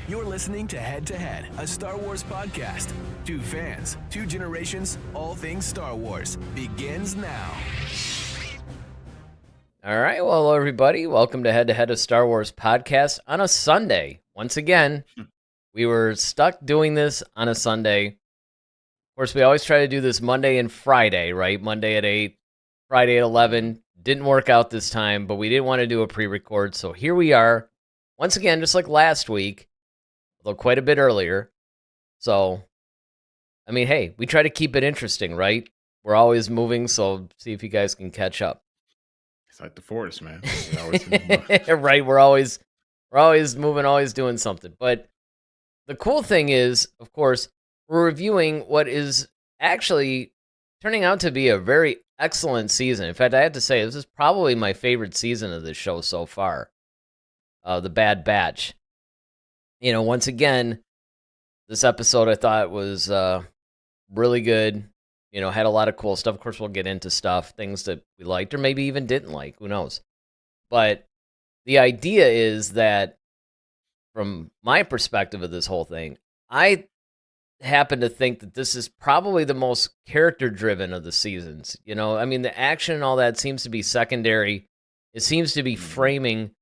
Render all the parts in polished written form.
You're listening to Head, a Star Wars podcast. Two fans, two generations, all things Star Wars begins now. All right, well, hello everybody. Welcome to Head, a Star Wars podcast on a Sunday. Once again, we were stuck doing this on a Sunday. Of course, we always try to do this Monday and Friday, right? Monday at 8, Friday at 11. Didn't work out this time, but we didn't want to do a pre-record, so here we are. Once again, just like last week, although quite a bit earlier. So, I mean, hey, we try to keep it interesting, right? We're always moving, so see if you guys can catch up. It's like the forest, man. Right, we're always moving, always doing something. But the cool thing is, of course, we're reviewing what is actually turning out to be a very excellent season. In fact, I have to say, this is probably my favorite season of this show so far. The Bad Batch. You know, once again, this episode I thought was really good. You know, had a lot of cool stuff. Of course, we'll get into stuff, things that we liked or maybe even didn't like. Who knows? But the idea is that, from my perspective of this whole thing, I happen to think that this is probably the most character-driven of the seasons. You know, I mean, the action and all that seems to be secondary. It seems to be framing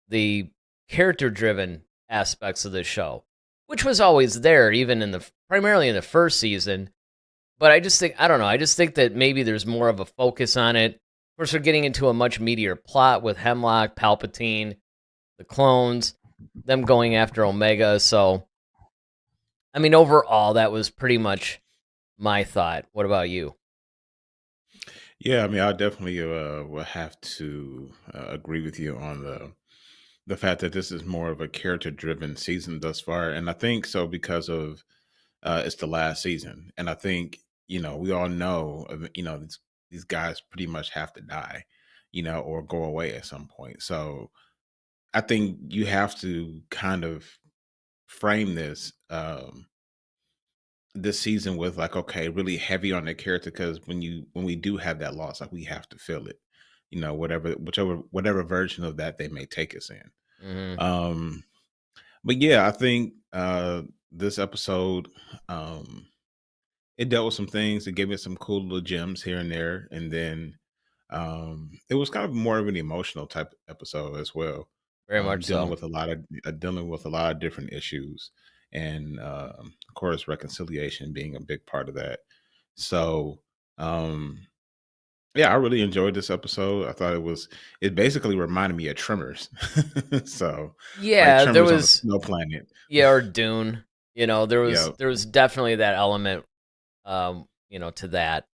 the character-driven aspects of the show, which was always there, even primarily in the first season. But I just think, I don't know, I just think that maybe there's more of a focus on it. Of course, we're getting into a much meatier plot with Hemlock, Palpatine, the clones, them going after Omega. So, I mean, overall, that was pretty much my thought. What about you? Yeah, I mean, I definitely will have to agree with you on the fact that this is more of a character-driven season thus far, and I think so because of it's the last season, and I think we all know these guys pretty much have to die, or go away at some point. So I think you have to kind of frame this season with like, okay, really heavy on the character, because when we do have that loss, like we have to feel it, whatever version of that they may take us in. Mm-hmm. But yeah, I think this episode, it dealt with some things. It gave me some cool little gems here and there, and then it was kind of more of an emotional type episode as well, Very much dealing so. with a lot of different issues, and of course reconciliation being a big part of that. So yeah, I really enjoyed this episode. I thought it basically reminded me of Tremors. So like Yeah, there Tremors on a was, snow planet. yeah, or Dune. You know, Yeah. there was definitely that element, to that.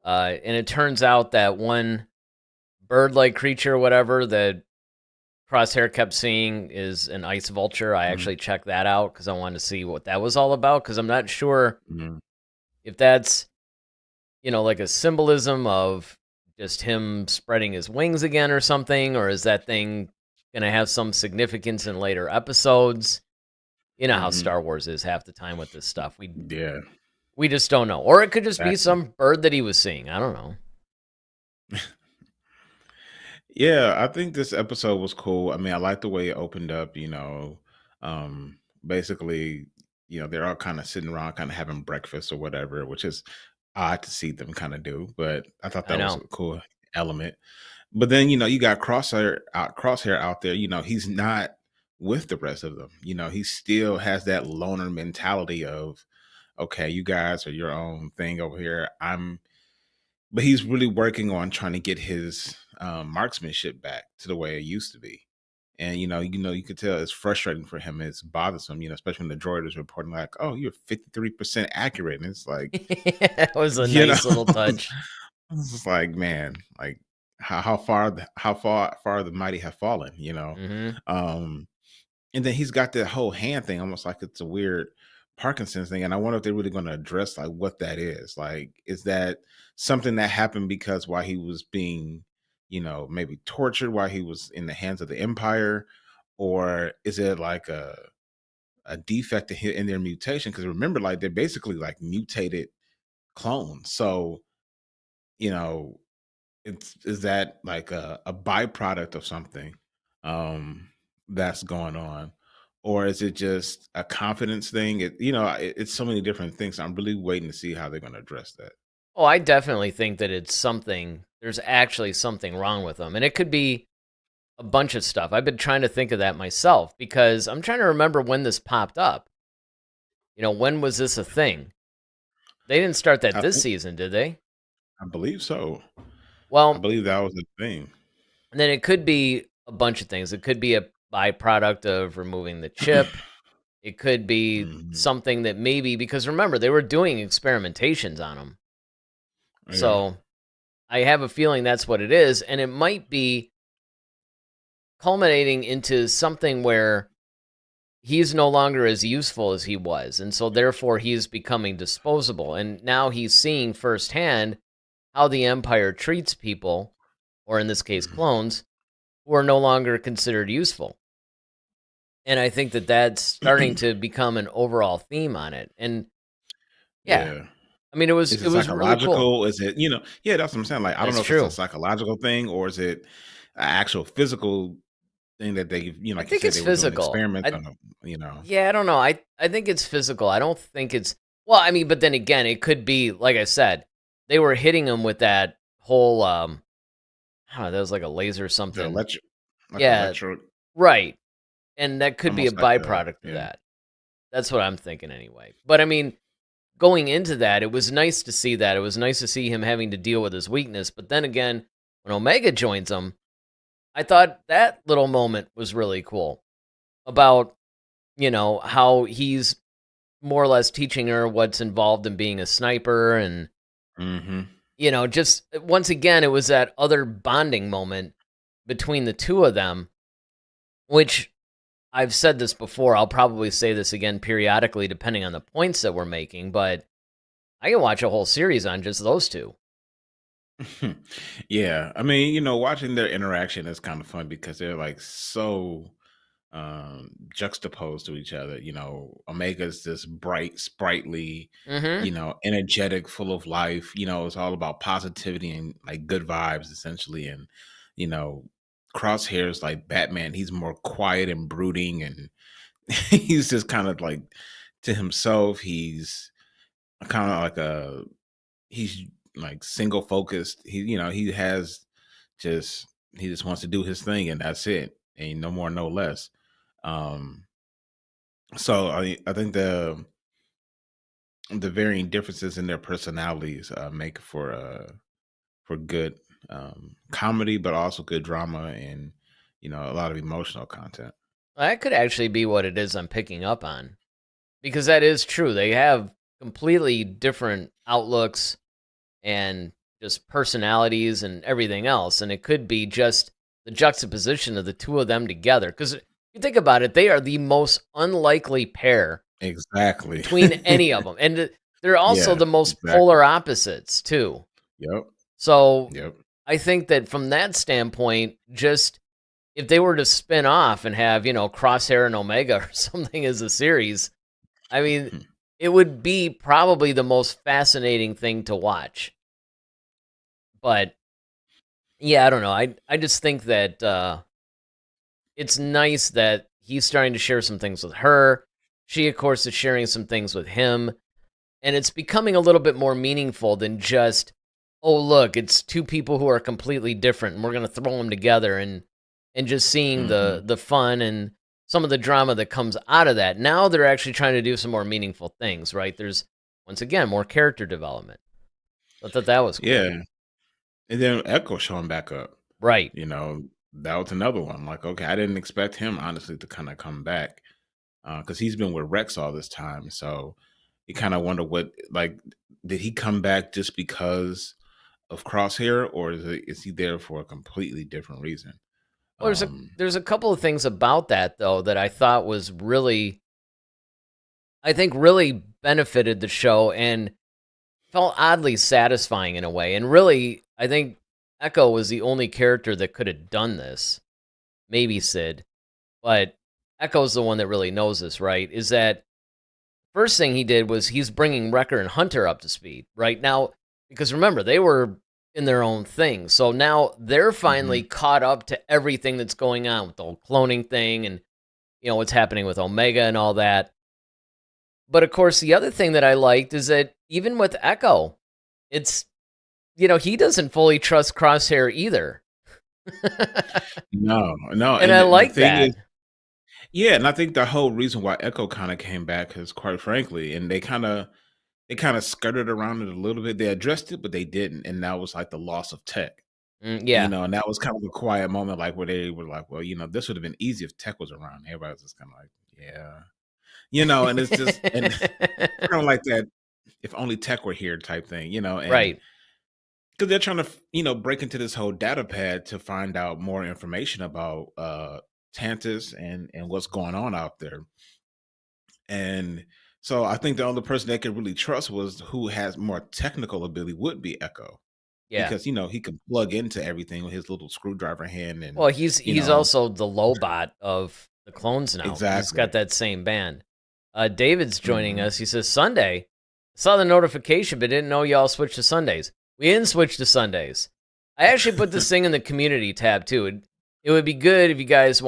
And it turns out that one bird-like creature, whatever, that Crosshair kept seeing is an ice vulture. I Mhm, actually checked that out because I wanted to see what that was all about, because I'm not sure mhm. if that's, like a symbolism of just him spreading his wings again or something, or is that thing going to have some significance in later episodes? You know how Mhm. Star Wars is half the time with this stuff. Yeah, We just don't know. Or it could just be exactly. some bird that he was seeing. I don't know. Yeah, I think this episode was cool. I mean, I like the way it opened up, basically, they're all kind of sitting around, kind of having breakfast or whatever, which is odd to see them kind of do, but I thought I that was a know. cool element. But then, you got Crosshair out there, he's not with the rest of them. He still has that loner mentality of, okay, you guys are your own thing over here. But he's really working on trying to get his marksmanship back to the way it used to be. And you could tell it's frustrating for him. It's bothersome, especially when the droid is reporting like, "Oh, you're 53% accurate," and it's like, That was a you know, nice little touch. it's just like, man, like how far the mighty have fallen. Hmm. Um, and then he's got that whole hand thing, almost like it's a weird Parkinson's thing. And I wonder if they're really going to address like what that is. Like, is that something that happened because while he was being, maybe tortured while he was in the hands of the Empire, or is it like a defect in their mutation? Because remember, like they're basically like mutated clones. So you know, is that like a byproduct of something um that's going on? or is it just a confidence thing? It's so many different things. I'm really waiting to see how they're going to address that. Oh, I definitely think that it's something. There's actually something wrong with him, and it could be a bunch of stuff. I've been trying to think of that myself because I'm trying to remember when this popped up. When was this a thing? They didn't start that I this think, season, did they? I believe so. I Well, believe that was the thing. and then it could be a bunch of things. It could be a byproduct of removing the chip. It could be Mhm. something that maybe, because remember, they were doing experimentations on him. Yeah. So I have a feeling that's what it is. And it might be culminating into something where he's no longer as useful as he was. And so therefore he's becoming disposable. And now he's seeing firsthand how the Empire treats people, or in this case, Mhm. clones, who are no longer considered useful. And I think that that's starting to become an overall theme on it. And yeah, Yeah. I mean, it was Is it it was really cool. psychological? Is it, yeah, that's what I'm saying. Like, I don't know That's if it's a true. psychological thing or is it an actual physical thing that they, I like you think said, it's they were doing physical. experiments on them. Yeah, I don't know. I think it's physical. I don't think it's, well, I mean, but then again, it could be like I said, they were hitting him with that whole I don't know, that was like a laser The something. electric, like Yeah, electro, right. And that could be a almost like a, byproduct of yeah. that. That's what I'm thinking anyway. But I mean, going into that, it was nice to see that. It was nice to see him having to deal with his weakness. But then again, when Omega joins him, I thought that little moment was really cool about, how he's more or less teaching her what's involved in being a sniper. And, Hmm. just once again, it was that other bonding moment between the two of them, which I've said this before. I'll probably say this again periodically, depending on the points that we're making, but I can watch a whole series on just those two. Yeah. I mean, watching their interaction is kind of fun because they're like so juxtaposed to each other. Omega's this bright, sprightly, Mm-hmm. energetic, full of life. It's all about positivity and like good vibes essentially. And you know, Crosshair's like Batman. He's more quiet and brooding, and he's just kind of like to himself. He's kind of like he's like single focused. Just he just wants to do his thing and that's it. Ain't no more, no less. Um, so I think the varying differences in their personalities make for good comedy, but also good drama and a lot of emotional content. That could actually be what it is I'm picking up on, because that is true. They have completely different outlooks and just personalities and everything else. And it could be just the juxtaposition of the two of them together. Because you think about it, they are the most unlikely pair Exactly. between any of them. And they're also Yeah. the most Exactly. polar opposites, too. Yep. So Yep. I think that from that standpoint, just if they were to spin off and have, Crosshair and Omega or something as a series, I mean, Hmm. it would be probably the most fascinating thing to watch. But yeah, I don't know. I just think that it's nice that he's starting to share some things with her. She, of course, is sharing some things with him. And it's becoming a little bit more meaningful than just, oh, look, it's two people who are completely different and we're going to throw them together, and just seeing Hmm. the fun and some of the drama that comes out of that. Now they're actually trying to do some more meaningful things, right? There's, once again, more character development. I thought that was cool. Yeah. And then Echo showing back up. Right. That was another one. Like, okay, I didn't expect him honestly to kind of come back because he's been with Rex all this time. So you kind of wonder did he come back just because of Crosshair, or is he there for a completely different reason? Well, Um, there's a couple of things about that though that I thought was really, I think really benefited the show and felt oddly satisfying in a way. And really, I think Echo was the only character that could have done this. Maybe Sid, but Echo's the one that really knows this, right? Is that first thing he did was he's bringing Wrecker and Hunter up to speed right now, because remember, they were in their own thing. So now they're finally mhm. caught up to everything that's going on with the whole cloning thing, and what's happening with Omega and all that. But of course, the other thing that I liked is that even with Echo, it's, he doesn't fully trust Crosshair either. No, no. And I the like thing that. is, yeah, and I think the whole reason why Echo kind of came back is, quite frankly, and they kind of skirted around it a little bit. They addressed it, but they didn't, and that was like the loss of Tech. Yeah. And that was kind of a quiet moment, like where they were like, well, this would have been easy if Tech was around. Everybody was just kind of like, yeah, and it's just and kind of like that, if only Tech were here type thing, and Right. because they're trying to, break into this whole data pad to find out more information about Tantus and what's going on out there. And so I think the only person they could really trust was who has more technical ability would be Echo, Yeah. because he can plug into everything with his little screwdriver hand, and Well, he's also the Lobot of the clones now. He's exactly. got that same band. David's joining Mhm. us. He says, Sunday. Saw the notification, but didn't know y'all switched to Sundays. We didn't switch to Sundays. I actually put this thing in the community tab, too. It would be good if you guys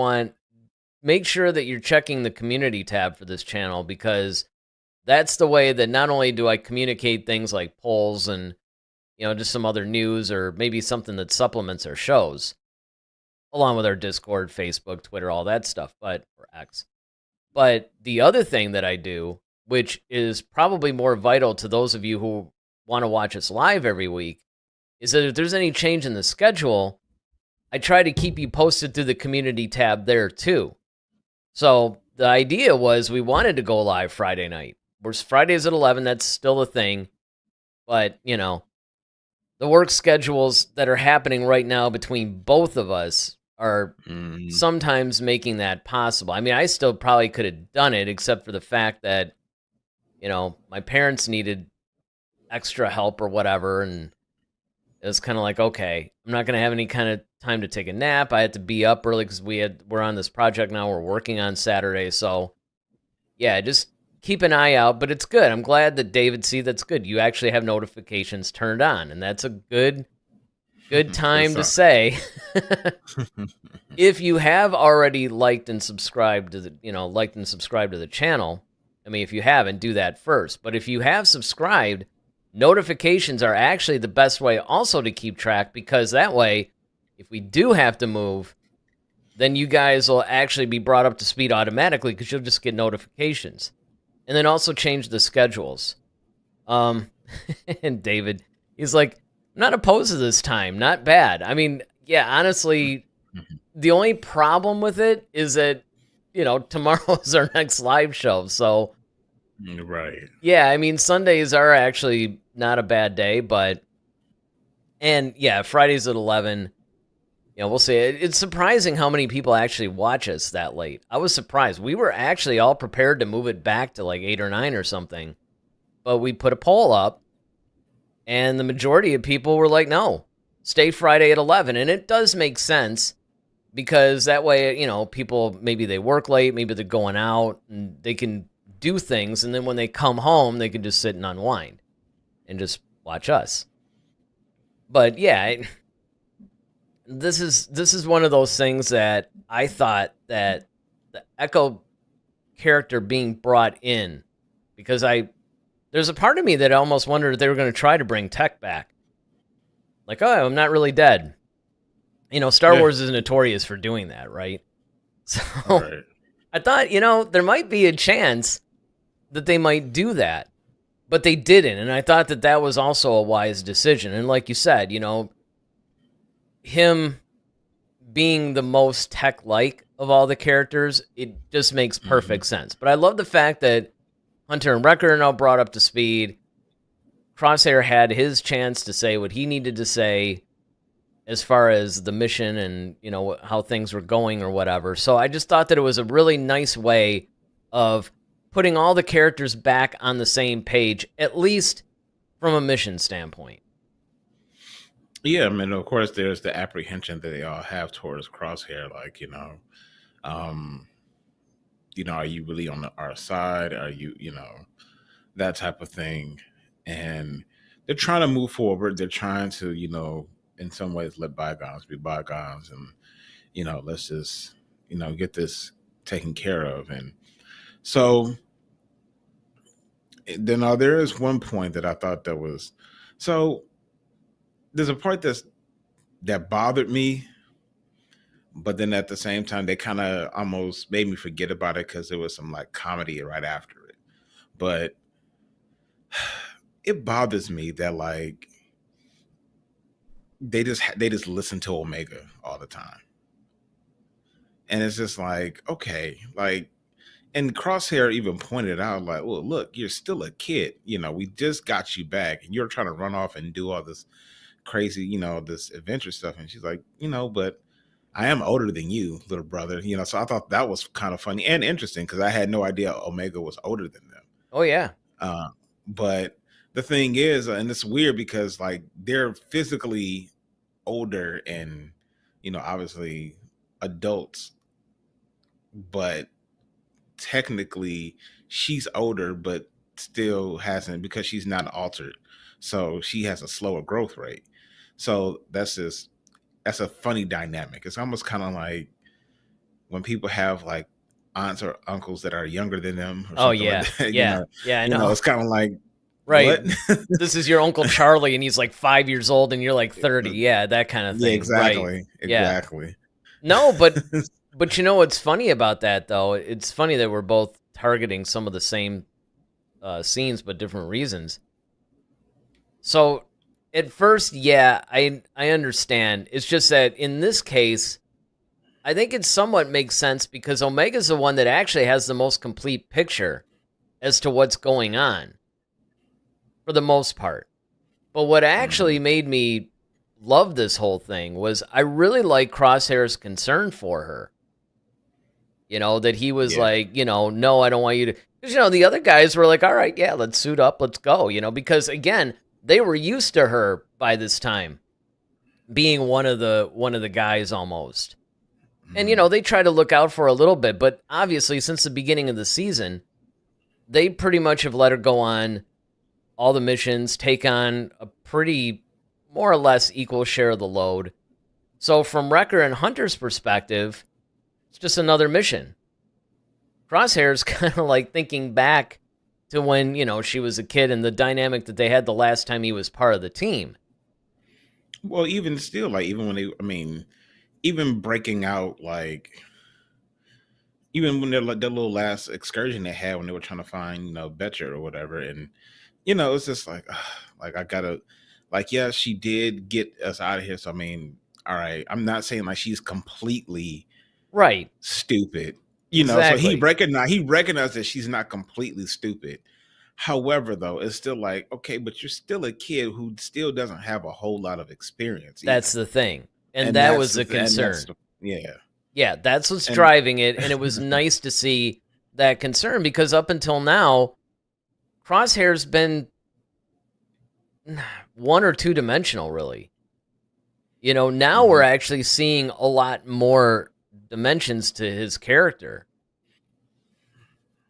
make sure that you're checking the community tab for this channel, because that's the way that not only do I communicate things like polls and, just some other news or maybe something that supplements our shows, along with our Discord, Facebook, Twitter, all that stuff, or X. But the other thing that I do, which is probably more vital to those of you who want to watch us live every week, is that if there's any change in the schedule, I try to keep you posted through the community tab there too. So the idea was we wanted to go live Friday night. We're Fridays at 11, that's still a thing. But, the work schedules that are happening right now between both of us are Mhm. sometimes making that possible. I mean, I still probably could have done it, except for the fact that, my parents needed extra help or whatever, and it was kind of like, okay, I'm not going to have any kind of time to take a nap. I had to be up early because we're on this project now. We're working on Saturday, so yeah, just keep an eye out. But it's good. I'm glad that David, that's good. You actually have notifications turned on, and that's a good time to say. If you have already liked and subscribed to the channel, I mean, if you haven't, do that first. But if you have subscribed, notifications are actually the best way also to keep track, because that way, if we do have to move, then you guys will actually be brought up to speed automatically, because you'll just get notifications. And then also change the schedules. And David, he's like, I'm not opposed to this time. Not bad. I mean, yeah, honestly, the only problem with it is that, tomorrow is our next live show. So, Right. yeah, I mean, Sundays are actually not a bad day, and yeah, Fridays at 11, we'll see. It's surprising how many people actually watch us that late. I was surprised. We were actually all prepared to move it back to like 8 or 9 or something, but we put a poll up, and the majority of people were like, no, stay Friday at 11. And it does make sense, because that way, people, maybe they work late, maybe they're going out, and they can do things, and then when they come home, they can just sit and unwind and just watch us. But yeah, this is one of those things that I thought that the Echo character being brought in, because there's a part of me that almost wondered if they were going to try to bring Tech back. Like, oh, I'm not really dead. Star Wars is notorious for doing that, right? So Right. I thought, there might be a chance that they might do that, but they didn't. And I thought that was also a wise decision. And like you said, him being the most Tech-like of all the characters, it just makes perfect sense. But I love the fact that Hunter and Wrecker are now brought up to speed. Crosshair had his chance to say what he needed to say as far as the mission and, how things were going or whatever. So I just thought that it was a really nice way of putting all the characters back on the same page, at least from a mission standpoint. Yeah, I mean, of course, there's the apprehension that they all have towards Crosshair, like, are you really on our side? Are you, that type of thing. And they're trying to move forward. They're trying to, in some ways let bygones be bygones, and, let's just, get this taken care of. And so then there is one point that I thought that was so there's a part that bothered me, but then at the same time they kind of almost made me forget about it because there was some like comedy right after it. But it bothers me that like they just listen to Omega all the time. And it's just like, okay, like, and Crosshair even pointed out, like, well, look, you're still a kid. You know, we just got you back and you're trying to run off and do all this crazy, this adventure stuff. And she's like, but I am older than you, little brother. So I thought that was kind of funny and interesting because I had no idea Omega was older than them. Oh, yeah. But the thing is, and it's weird because like they're physically older and, obviously adults, but technically she's older, but still hasn't because she's not altered. So she has a slower growth rate. So that's a funny dynamic. It's almost kind of like when people have like aunts or uncles that are younger than them. Or Oh, yeah. like that, yeah. Yeah, I know. It's kind of like, right. what? This is your Uncle Charlie and he's like 5 years old and you're like 30. Yeah, that kind of thing. Yeah, exactly. Right. Exactly. Yeah. No, but you know what's funny about that though? It's funny that we're both targeting some of the same scenes, but different reasons. So at first, yeah, I understand. It's just that in this case, I think it somewhat makes sense because Omega's the one that actually has the most complete picture as to what's going on for the most part. But what actually made me love this whole thing was I really like Crosshair's concern for her. That he was like, no, I don't want you to. Because, the other guys were like, all right, yeah, let's suit up, let's go, because again, they were used to her by this time being one of the guys almost. And, they try to look out for her a little bit, but obviously since the beginning of the season, they pretty much have let her go on all the missions, take on a pretty more or less equal share of the load. So from Wrecker and Hunter's perspective, it's just another mission. Crosshair's kind of like thinking back to when, she was a kid and the dynamic that they had the last time he was part of the team. Well, even still, like, even when even breaking out, like, even when they're like that little last excursion they had when they were trying to find, Betcher or whatever. And, it's just like I gotta, like, yeah, she did get us out of here. So, all right, I'm not saying like she's completely right stupid. Exactly. So he recognized that she's not completely stupid. However, though, it's still like, okay, but you're still a kid who still doesn't have a whole lot of experience. That's the thing. And that was the concern. Yeah, that's what's driving it. And it was nice to see that concern because up until now, Crosshair's been one or two dimensional, really. Now we're actually seeing a lot more dimensions to his character.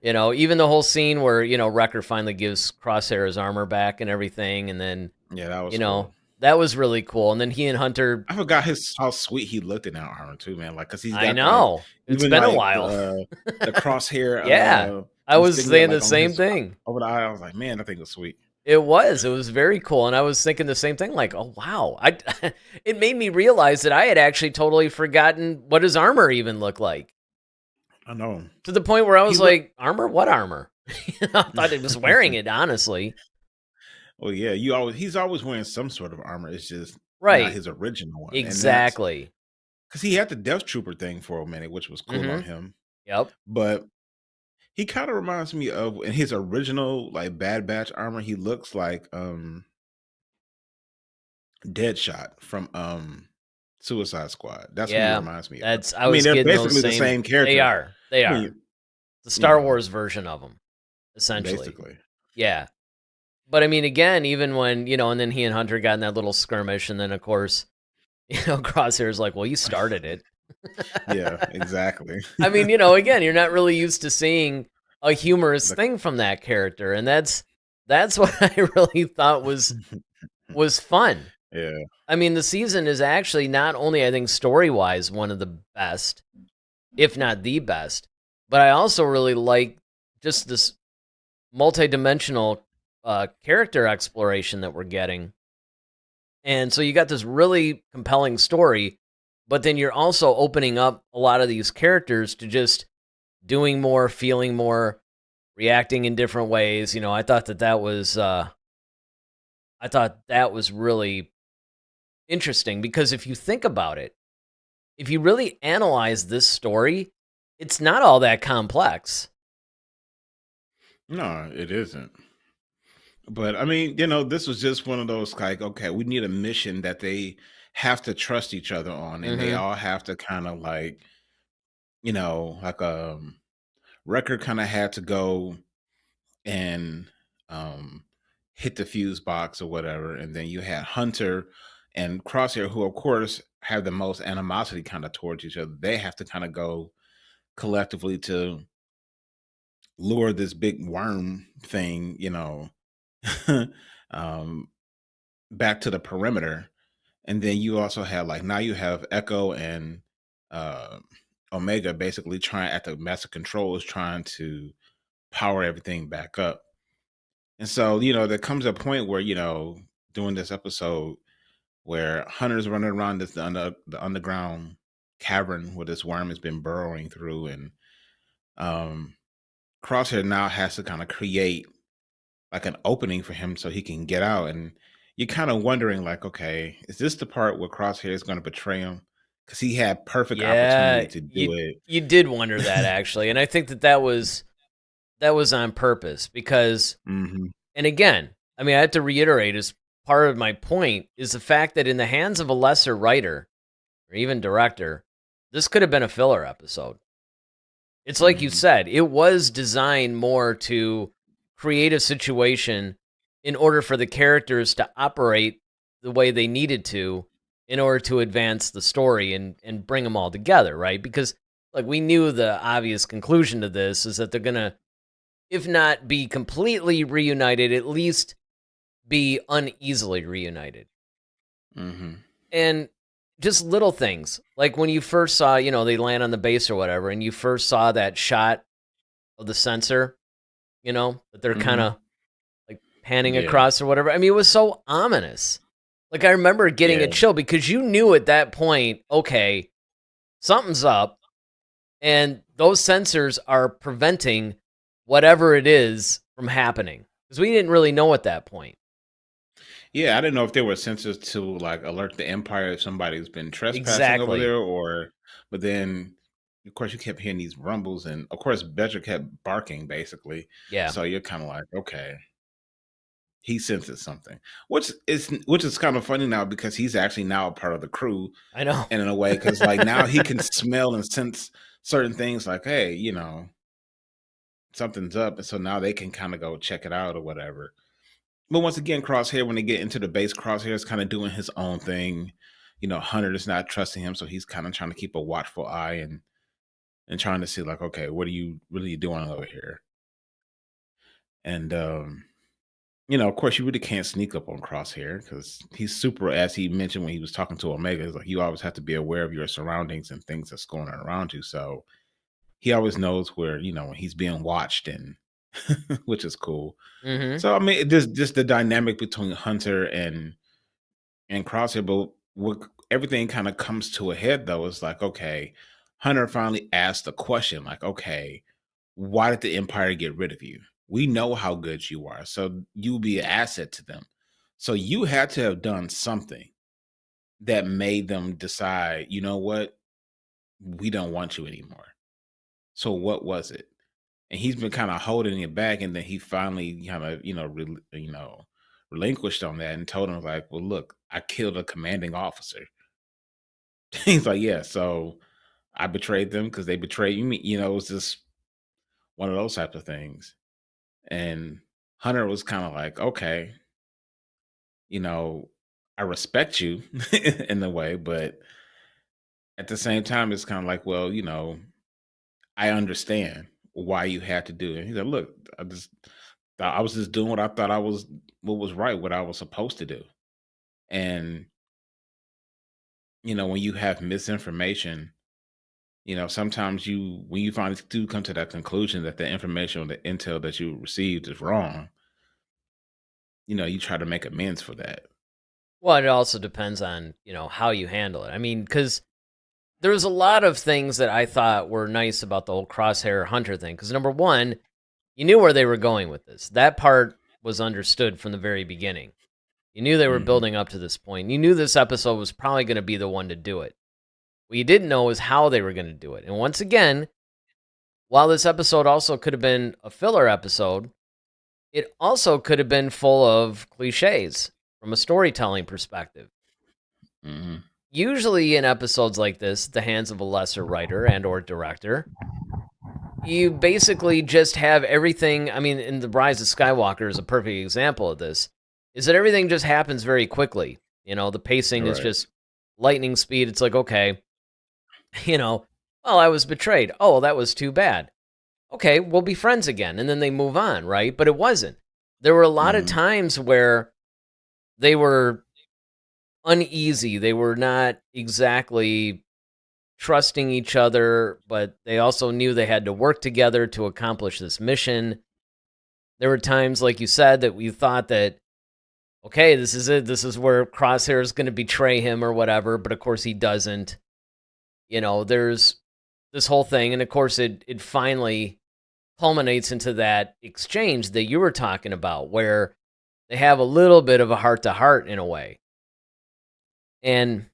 Even the whole scene where, Wrecker finally gives Crosshair his armor back and everything. And then, that was cool. That was really cool. And then he and Hunter... I forgot how sweet he looked in that armor too, man. Like, because he's got... I know. Like, it's been a while. The crosshair. Yeah. I was saying the same thing. Over the eye, I was like, man, that thing was sweet. It was very cool. And I was thinking the same thing, like, oh, wow. It made me realize that I had actually totally forgotten what his armor even looked like. I know. To the point where I was like, armor? What armor? I thought he was wearing it, honestly. Well, yeah, he's always wearing some sort of armor. It's just not his original one. Exactly. Because he had the Death Trooper thing for a minute, which was cool on him. Yep. But he kind of reminds me of, in his original like Bad Batch armor, he looks like Deadshot from Suicide Squad. That's what he reminds me of. They're basically the same character. They are. The Star Wars version of them, essentially. Basically. Yeah. But again, even when, and then he and Hunter got in that little skirmish, and then of course, Crosshair's like, well, you started it. Yeah, exactly. Again, you're not really used to seeing a humorous thing from that character, and that's what I really thought was fun. Yeah. The season is actually not only, I think, story-wise, one of the best, if not the best, But I also really like just this multi-dimensional character exploration that we're getting. And so you got this really compelling story, but then you're also opening up a lot of these characters to just doing more, feeling more, reacting in different ways. I thought that was really interesting because if you think about it, if you really analyze this story, it's not all that complex. No, it isn't. But I mean, this was just one of those like, okay, we need a mission that they have to trust each other on, and they Mhm. all have to kind of like, like Record kind of had to go and um hit the fuse box or whatever, and then you had Hunter and Crosshair, who of course have the most animosity kind of towards each other. They have to kind of go collectively to lure this big worm thing, um, back to the perimeter. And then you also have like now you have Echo and uh, Omega basically trying at the master controls trying to power everything back up. And so, there comes a point where, during this episode where Hunter's running around the underground cavern where this worm has been burrowing through, and um Crosshair now has to kind of create like an opening for him so he can get out. And you're kind of wondering, like, okay, is this the part where Crosshair is going to betray him? Because he had perfect opportunity Yeah, to do you did wonder that it. actually, and I think that was on purpose because, Hmm. and again, I mean, I have to reiterate as part of my point is the fact that in the hands of a lesser writer or even director, this could have been a filler episode. It's like you Hmm. said, it was designed more to create a situation in order for the characters to operate the way they needed to in order to advance the story and bring them all together, right? Because like we knew the obvious conclusion to this is that they're going to if not be completely reunited, at least be uneasily reunited. Hmm. And just little things like when you first saw, they land on the base or whatever, and you first saw that shot of the sensor, that they're kind Hmm. of like panning Yeah. across or whatever. I mean, it was so ominous. Like, I remember getting a Yeah. chill because you knew at that point, okay, something's up, and those sensors are preventing whatever it is from happening because we didn't really know at that point. Yeah. I didn't know if there were sensors to like alert the Empire if somebody's been trespassing over Exactly. there, but then of course you kept hearing these rumbles, and of course Bedra kept barking basically. Yeah, So you're kind of like, okay, he senses something, which is kind of funny now because he's actually now a part of the crew, I know. and in a way, because like now he can smell and sense certain things, like, hey, something's up, and so now they can kind of go check it out or whatever. But once again, Crosshair, when they get into the base, Crosshair is kind of doing his own thing. Hunter is not trusting him, so he's kind of trying to keep a watchful eye and trying to see, like, okay, what are you really doing over here? And of course, you really can't sneak up on Crosshair because he's super, as he mentioned when he was talking to Omega, is like you always have to be aware of your surroundings and things that's going on around you. So he always knows where, when he's being watched, and which is cool. Mhm. So I mean, just the dynamic between Hunter and Crosshair, but what everything kind of comes to a head though is like, okay, Hunter finally asked the question, like, okay, why did the Empire get rid of you? We know how good you are, so you'll be an asset to them. So you had to have done something that made them decide, you know what, we don't want you anymore. So what was it? And he's been kind of holding it back, and then he finally kind of, relinquished on that and told him like, well, look, I killed a commanding officer. He's like, yeah, so I betrayed them because they betrayed me. It was just one of those types of things. And Hunter was kind of like, okay, you know, I respect you in a way, but at the same time, it's kind of like, well, I understand why you had to do it. He said, look, I just thought I was just doing what was right, what I was supposed to do. And, when you have misinformation, sometimes when you finally do come to that conclusion that the information or the intel that you received is wrong, you try to make amends for that. Well, it also depends on, how you handle it. I mean, because there was a lot of things that I thought were nice about the whole Crosshair Hunter thing. Because number one, you knew where they were going with this. That part was understood from the very beginning. You knew they were Mhm. building up to this point. You knew this episode was probably going to be the one to do it. What you didn't know is how they were going to do it. And once again, while this episode also could have been a filler episode, it also could have been full of cliches from a storytelling perspective. Mhm. Usually in episodes like this, the hands of a lesser writer and or director, you basically just have everything. I mean, in The Rise of Skywalker is a perfect example of this, is that everything just happens very quickly. The pacing is Right. just lightning speed. It's like, okay, well, I was betrayed. Oh, well, that was too bad. Okay, we'll be friends again. And then they move on, right? But it wasn't. There were a lot of Mhm. times where they were uneasy. They were not exactly trusting each other, but they also knew they had to work together to accomplish this mission. There were times, like you said, that we thought that, okay, this is it. This is where Crosshair is going to betray him or whatever, but of course he doesn't. There's this whole thing, and of course it finally culminates into that exchange that you were talking about, where they have a little bit of a heart-to-heart in a way. And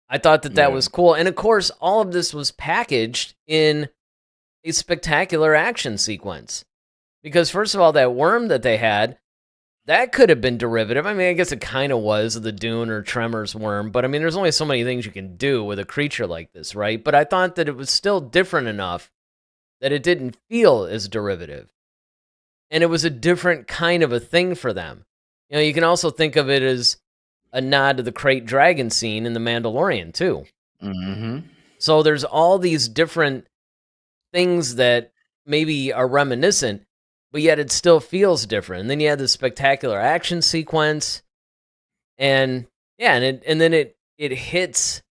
I thought that Yeah. was cool. And of course, all of this was packaged in a spectacular action sequence. Because first of all, that worm that they had, that could have been derivative. I mean, I guess it kind of was the Dune or Tremors worm, but I mean, there's only so many things you can do with a creature like this, right? But I thought that it was still different enough that it didn't feel as derivative. And it was a different kind of a thing for them. You can also think of it as a nod to the Krayt Dragon scene in The Mandalorian, too. Mhm. So there's all these different things that maybe are reminiscent, but yet it still feels different. And then you had this spectacular action sequence, and yeah, and then it hits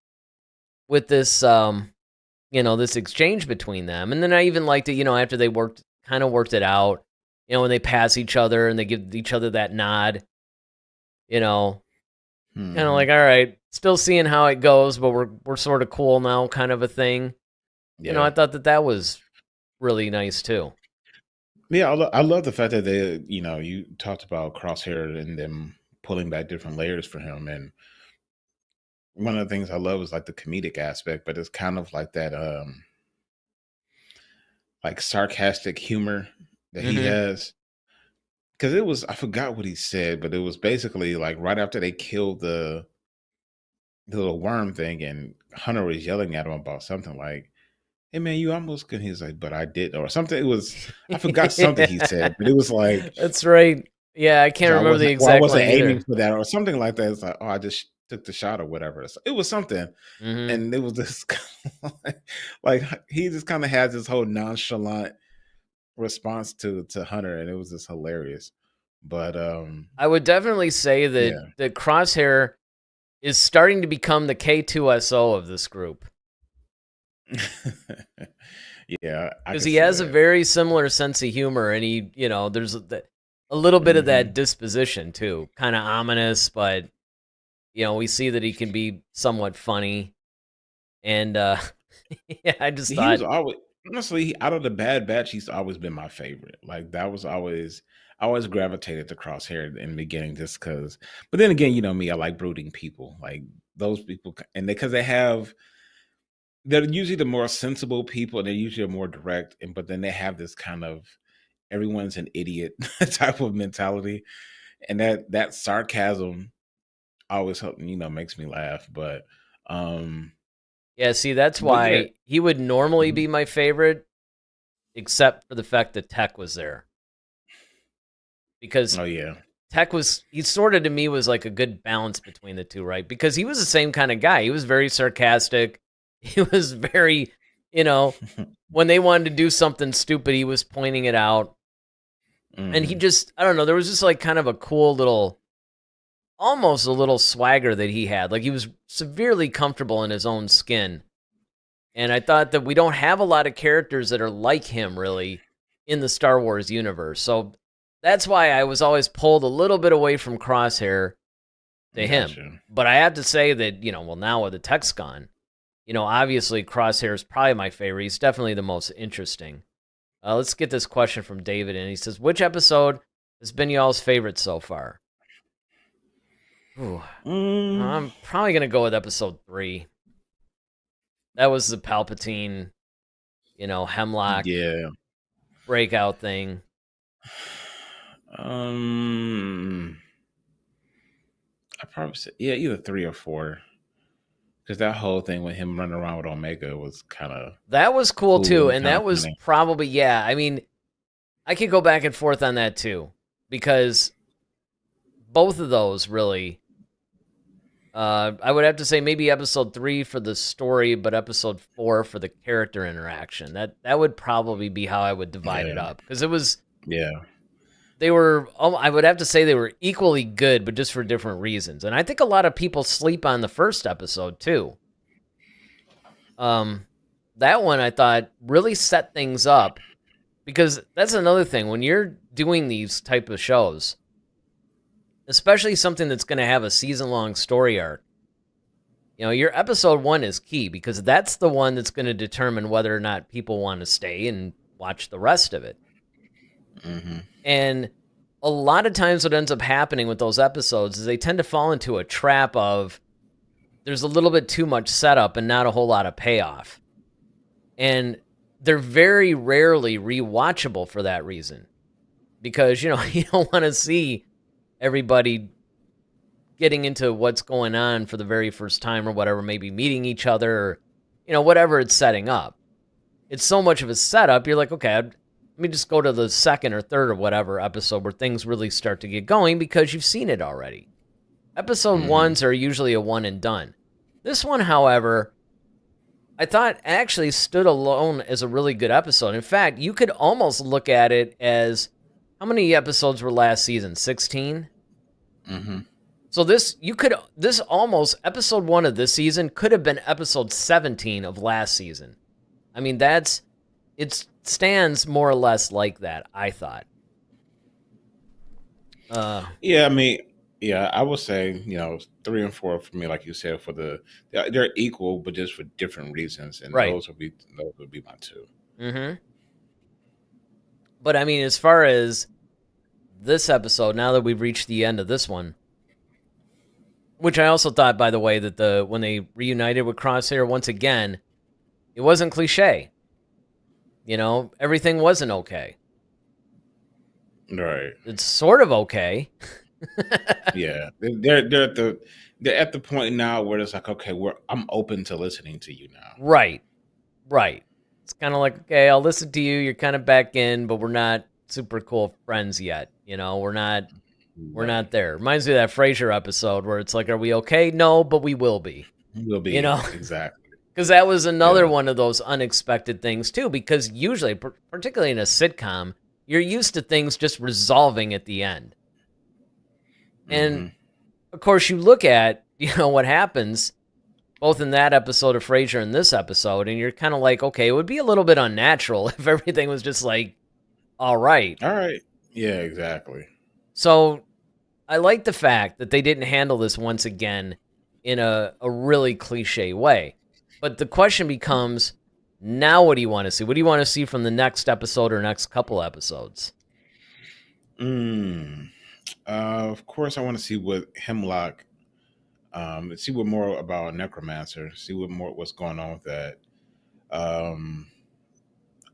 with this this exchange between them. And then I even liked it, after they worked it out, when they pass each other and they give each other that nod, kind of Mhm. like, all right, still seeing how it goes, but we're sort of cool now, kind of a thing. Yeah. I thought that was really nice too. Yeah, I love the fact that you talked about Crosshair and them pulling back different layers for him. And one of the things I love is like the comedic aspect, but it's kind of like that, like sarcastic humor that he Mm-hmm. has. Because I forgot what he said, but it was basically like right after they killed the little worm thing, and Hunter was yelling at him about something like, "Hey man, you almost could." He's like, "But I did," or something. I forgot something he said, but it was like, That's right. Yeah, I can't so remember the I exact wasn't line aiming either. for that, or something like that. It's like, oh, I just took the shot or whatever. So it was something, Mm-hmm. and it was this like he just kind of has this whole nonchalant response to Hunter, and it was just hilarious. But I would definitely say that yeah, Crosshair is starting to become the K2SO of this group, yeah, I because can he see has a that. very similar sense of humor, and he, there's a little bit of that Hmm. disposition too, kind of ominous, but we see that he can be somewhat funny, and yeah, I just He was thought, always honestly out of the Bad Batch. He's always been my favorite. Like that was always I always gravitated to Crosshair in the beginning just because. But then again, you know me, I like brooding people. Like those people, and because they're usually the more sensible people, and they're usually more direct. And but then they have this kind of everyone's an idiot type of mentality, and that sarcasm always makes me laugh. But um, yeah, see, that's but yeah. why he would normally Mhm. be my favorite, except for the fact that Tech was there, because Oh yeah. he sort of to me was like a good balance between the two, right? Because he was the same kind of guy. He was very sarcastic. He was very, you know, when they wanted to do something stupid, he was pointing it out. And he Hmm. just, I don't know, there was just like kind of a cool little, almost a little swagger that he had. Like he was severely comfortable in his own skin. And I thought that we don't have a lot of characters that are like him, really, in the Star Wars universe. So that's why I was always pulled a little bit away from Crosshair to him. Gotcha. But I have to say that, now with the text gone, obviously Crosshair is probably my favorite. He's definitely the most interesting. Let's get this question from David in. He says, which episode has been y'all's favorite so far? Ooh, I'm probably going to go with episode 3. That was the Palpatine, Hemlock breakout thing. I probably say either 3 or 4. Because that whole thing with him running around with Omega was kind of... That was cool too, and that was probably, I mean, I could go back and forth on that too, because both of those really, I would have to say maybe episode 3 for the story, but episode 4 for the character interaction. That would probably be how I would divide it up, because it was... They were, I would have to say they were equally good, but just for different reasons. And I think a lot of people sleep on the first episode, too. That one, I thought, really set things up. Because that's another thing. When you're doing these type of shows, especially something that's going to have a season-long story arc, your episode 1 is key, because that's the one that's going to determine whether or not people want to stay and watch the rest of it. Mm-hmm. And a lot of times what ends up happening with those episodes is they tend to fall into a trap of there's a little bit too much setup and not a whole lot of payoff. And they're very rarely rewatchable for that reason. Because, you don't want to see everybody getting into what's going on for the very first time or whatever, maybe meeting each other or, whatever it's setting up. It's so much of a setup, you're like, okay, let me just go to the second or third or whatever episode where things really start to get going because you've seen it already. Episode 1s are usually a one and done. This one, however, I thought actually stood alone as a really good episode. In fact, you could almost look at it as, how many episodes were last season? 16? Mm-hmm. So this almost, episode 1 of this season could have been episode 17 of last season. I mean, it stands more or less like that, I thought. I would say, 3 and 4 for me, like you said, they're equal, but just for different reasons, and right. those would be my 2. Mm-hmm. But I mean, as far as this episode, now that we've reached the end of this one, which I also thought, by the way, that when they reunited with Crosshair once again, it wasn't cliche. Everything wasn't okay. Right. It's sort of okay. Yeah, they're at the point now where it's like, okay, I'm open to listening to you now. Right. It's kind of like, okay, I'll listen to you. You're kind of back in, but we're not super cool friends yet. We're not there. Reminds me of that Frasier episode where it's like, are we okay? No, but we will be. We'll be. Exactly. Because that was another one of those unexpected things, too, because usually, particularly in a sitcom, you're used to things just resolving at the end. And, of course, you look at, what happens both in that episode of Frasier and this episode, and you're kind of like, okay, it would be a little bit unnatural if everything was just like, all right. Yeah, exactly. So I like the fact that they didn't handle this once again in a really cliche way. But the question becomes, now what do you want to see? What do you want to see from the next episode or next couple episodes? Of course, I want to see what Hemlock, see what more about Necromancer, see what's going on with that. I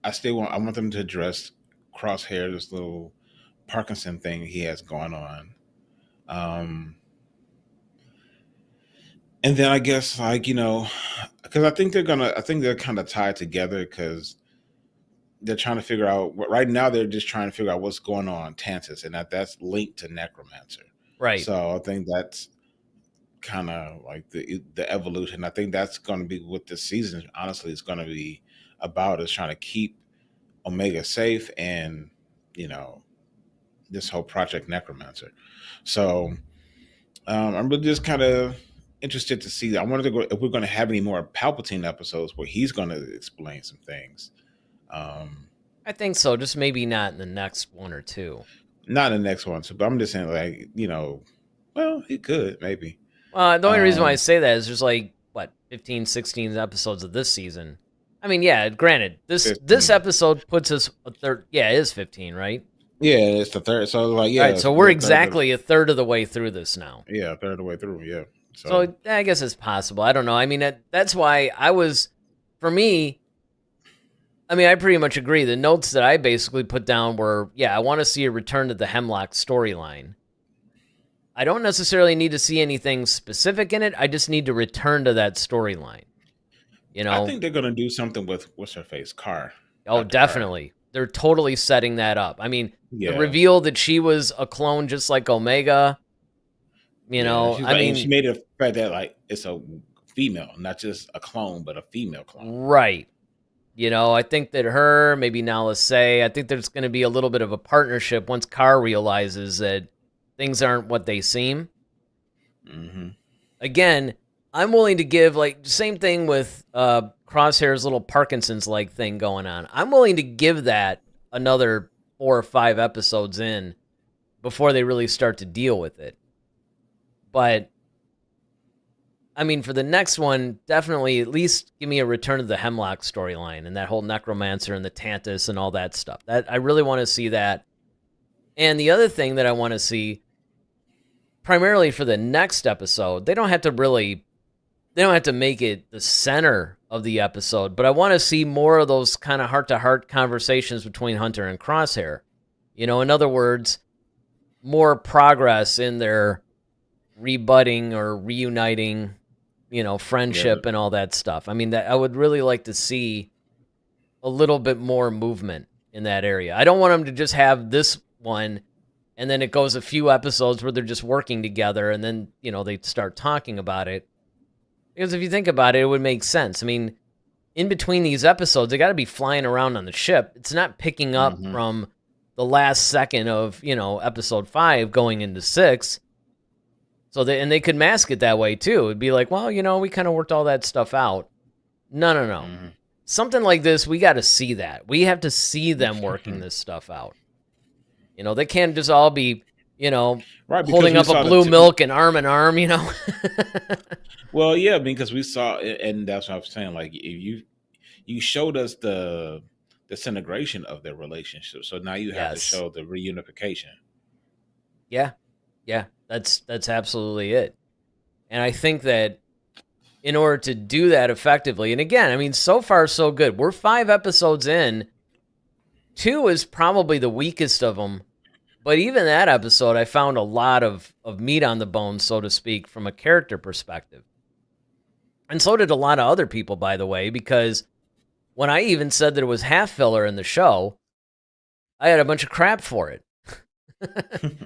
want them to address Crosshair, this little Parkinson thing he has going on. And then I guess, because I think they're kind of tied together, because they're trying to figure out right now. They're just trying to figure out what's going on Tantus, and that's linked to Necromancer. Right. So I think that's kind of like the evolution. I think that's going to be what this season, honestly, is going to be about, is trying to keep Omega safe and, this whole Project Necromancer. So I'm really just kind of interested to see. I wanted to go if we're going to have any more Palpatine episodes where he's going to explain some things. I think so. Just maybe not in the next one or two. Not in the next one. So, but I'm just saying, like, well, he could maybe. The only reason why I say that is there's like, what, 15, 16 episodes of this season. I mean, yeah, granted, this episode puts us a third. Yeah, it is 15, right? Yeah, it's the third. So, like, yeah. All right, so we're exactly a third of the way through this now. Yeah, a third of the way through, yeah. So I guess it's possible. I don't know. I mean, that's why for me, I mean, I pretty much agree. The notes that I basically put down were, I want to see a return to the Hemlock storyline. I don't necessarily need to see anything specific in it. I just need to return to that storyline. I think they're going to do something with, what's her face, Carr. Oh, definitely. Carr. They're totally setting that up. I mean, the reveal that she was a clone just like Omega, she made it fact that, like, it's a female, not just a clone, but a female clone. Right. I think that her, maybe Nala Se, I think there's going to be a little bit of a partnership once Carr realizes that things aren't what they seem. Mm-hmm. Again, I'm willing to give, like, same thing with Crosshair's little Parkinson's-like thing going on. I'm willing to give that another 4 or 5 episodes in before they really start to deal with it. But, I mean, for the next one, definitely at least give me a return to the Hemlock storyline and that whole Necromancer and the Tantus and all that stuff. I really want to see that. And the other thing that I want to see, primarily for the next episode, they don't have to make it the center of the episode, but I want to see more of those kind of heart-to-heart conversations between Hunter and Crosshair. In other words, more progress in their rebutting or reuniting, friendship and all that stuff. I mean, I would really like to see a little bit more movement in that area. I don't want them to just have this one and then it goes a few episodes where they're just working together and then, they start talking about it. Because if you think about it, it would make sense. I mean, in between these episodes, they got to be flying around on the ship. It's not picking up from the last second of, episode 5 going into 6. So they could mask it that way too. It'd be like, well, we kind of worked all that stuff out. No. Mm-hmm. Something like this, we got to see that. We have to see them working this stuff out. They can't just all be, holding up a blue milk and arm in arm, Well, yeah, because we saw, and that's what I was saying. Like, if you showed us the disintegration of their relationship, so now you have to show the reunification. Yeah, that's absolutely it. And I think that in order to do that effectively, and again, I mean, so far so good. We're 5 episodes in. 2 is probably the weakest of them. But even that episode, I found a lot of meat on the bone, so to speak, from a character perspective. And so did a lot of other people, by the way, because when I even said that it was half filler in the show, I had a bunch of crap for it.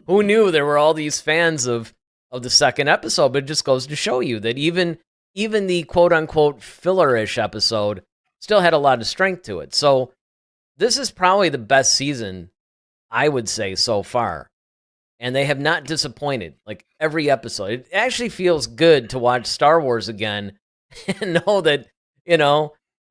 Who knew there were all these fans of the second episode? But it just goes to show you that even the quote-unquote filler-ish episode still had a lot of strength to it. So this is probably the best season, I would say, so far. And they have not disappointed, like, every episode. It actually feels good to watch Star Wars again and know that, you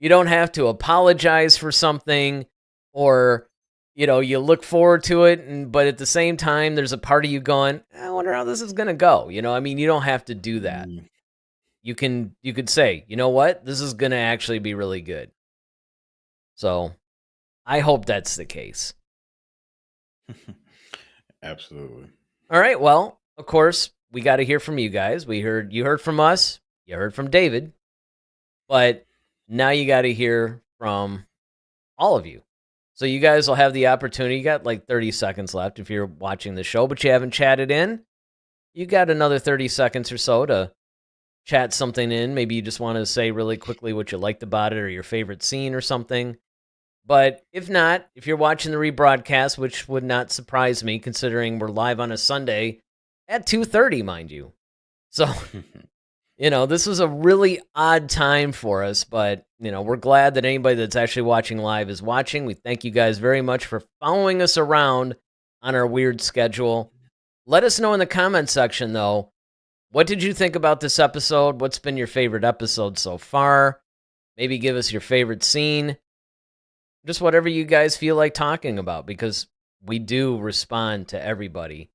don't have to apologize for something or, you look forward to it. But at the same time, there's a part of you going, I wonder how this is going to go. You don't have to do that. You could say, you know what? This is going to actually be really good. So I hope that's the case. Absolutely. All right. Well, of course, we got to hear from you guys. You heard from us. You heard from David. But now you got to hear from all of you. So you guys will have the opportunity. You got like 30 seconds left if you're watching the show, but you haven't chatted in. You got another 30 seconds or so to chat something in. Maybe you just want to say really quickly what you liked about it or your favorite scene or something. But if not, if you're watching the rebroadcast, which would not surprise me considering we're live on a Sunday at 2:30, mind you. So, this was a really odd time for us, but, we're glad that anybody that's actually watching live is watching. We thank you guys very much for following us around on our weird schedule. Let us know in the comment section, though, what did you think about this episode? What's been your favorite episode so far? Maybe give us your favorite scene. Just whatever you guys feel like talking about, because we do respond to everybody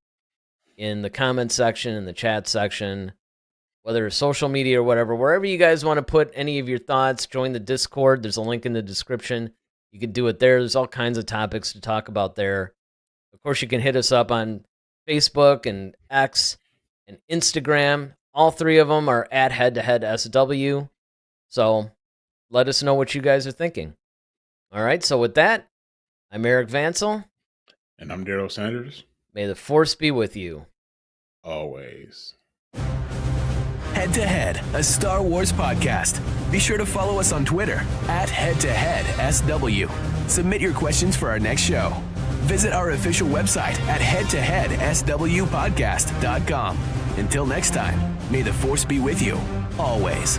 in the comment section, in the chat section, whether it's social media or whatever. Wherever you guys want to put any of your thoughts, join the Discord. There's a link in the description. You can do it there. There's all kinds of topics to talk about there. Of course, you can hit us up on Facebook and X and Instagram. All three of them are at Head to Head SW. So let us know what you guys are thinking. All right, so with that, I'm Eric Vansel. And I'm Daryl Sanders. May the Force be with you. Always. Head to Head, a Star Wars podcast. Be sure to follow us on Twitter at HeadToHeadSW. Submit your questions for our next show. Visit our official website at headtoheadswpodcast.com. Until next time, may the Force be with you, always.